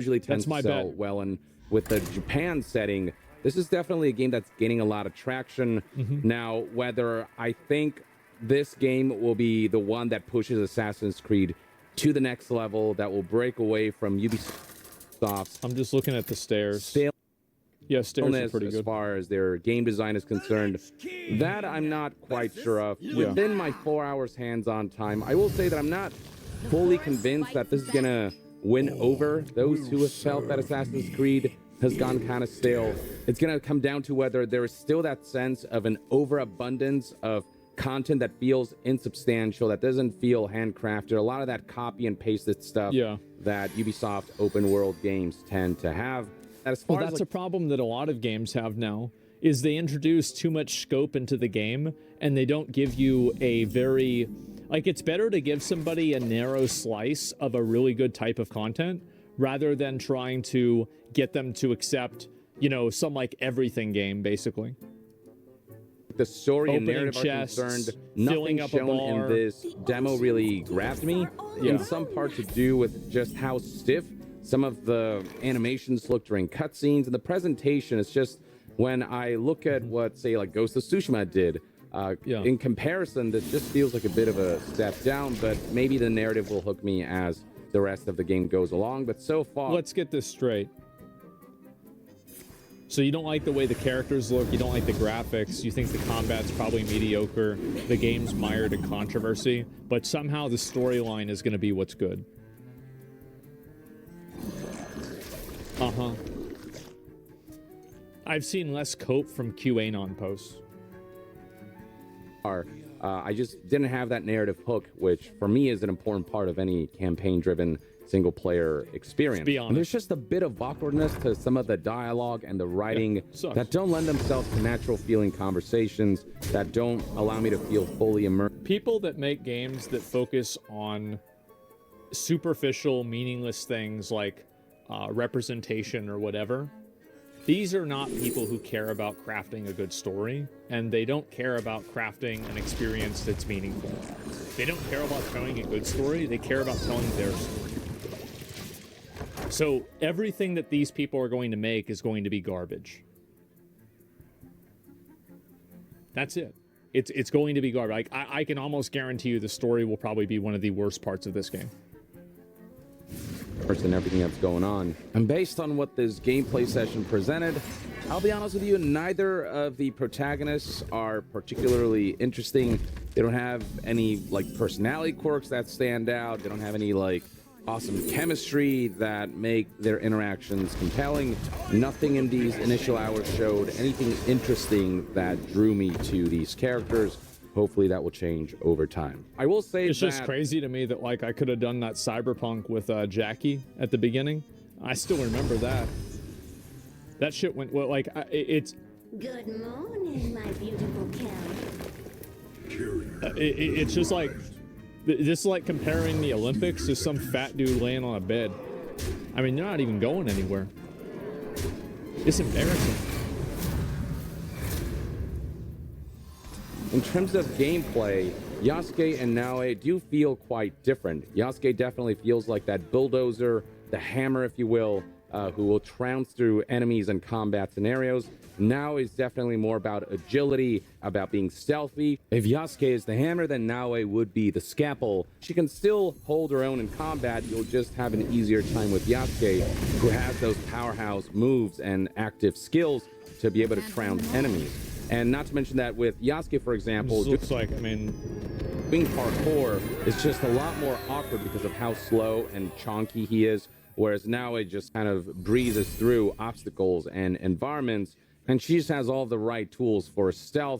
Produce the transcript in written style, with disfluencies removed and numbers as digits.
usually tends to sell well, and with the Japan setting, this is definitely a game that's gaining a lot of traction. Now, whether I think this game will be the one that pushes Assassin's Creed to the next level, that will break away from Ubisoft's... I'm just looking at the stairs. Yeah, stairs are pretty good. As far as their game design is concerned, that I'm not quite sure of. Within my 4 hours hands-on time, I will say that I'm not fully convinced that this is gonna win over those who have felt that Assassin's Creed has gone kind of stale. It's gonna come down to whether there is still that sense of an overabundance of content that feels insubstantial, that doesn't feel handcrafted, a lot of that copy and pasted stuff that Ubisoft open world games tend to have. Well, that's a problem that a lot of games have now, is they introduce too much scope into the game, and they don't give you a very... Like, it's better to give somebody a narrow slice of a really good type of content, rather than trying to get them to accept, you know, some, like, everything game, basically. The story and narrative are concerned, nothing shown in this demo really grabbed me. In some part to do with just how stiff some of the animations look during cutscenes, and the presentation is just, when I look at what, say, like Ghost of Tsushima did, in comparison, this just feels like a bit of a step down, but maybe the narrative will hook me as the rest of the game goes along. But so far... Let's get this straight. So you don't like the way the characters look, you don't like the graphics, you think the combat's probably mediocre, the game's mired in controversy, but somehow the storyline is going to be what's good. I've seen less cope from QAnon posts. I just didn't have that narrative hook, which for me is an important part of any campaign-driven single-player experience. Be honest. And there's just a bit of awkwardness to some of the dialogue and the writing that don't lend themselves to natural feeling conversations, that don't allow me to feel fully immersed. People that make games that focus on superficial, meaningless things like representation or whatever, these are not people who care about crafting a good story, and they don't care about crafting an experience that's meaningful. They don't care about telling a good story, they care about telling their story. So everything that these people are going to make is going to be garbage. That's it. It's going to be garbage. I can almost guarantee you the story will probably be one of the worst parts of this game. And everything that's going on. And based on what this gameplay session presented, I'll be honest with you, neither of the protagonists are particularly interesting. They don't have any, like, personality quirks that stand out. They don't have any, like, awesome chemistry that make their interactions compelling. Nothing in these initial hours showed anything interesting that drew me to these characters. Hopefully that will change over time. I will say it's just crazy to me that, like, I could have done that cyberpunk with Jackie at the beginning. I still remember that. That shit went, well, like, it's... Good morning, my beautiful cow. It's just like, this is like comparing the Olympics to some fat dude laying on a bed. I mean, they're not even going anywhere. It's embarrassing. In terms of gameplay, Yasuke and Naoe do feel quite different. Yasuke definitely feels like that bulldozer, the hammer, if you will, who will trounce through enemies and combat scenarios. Naoe is definitely more about agility, about being stealthy. If Yasuke is the hammer, then Naoe would be the scalpel. She can still hold her own in combat. You'll just have an easier time with Yasuke, who has those powerhouse moves and active skills to be able to trounce enemies. And not to mention that with Yasuke, for example, looks like, I mean, doing parkour is just a lot more awkward because of how slow and chonky he is, whereas Naoe just kind of breezes through obstacles and environments, and she just has all the right tools for stealth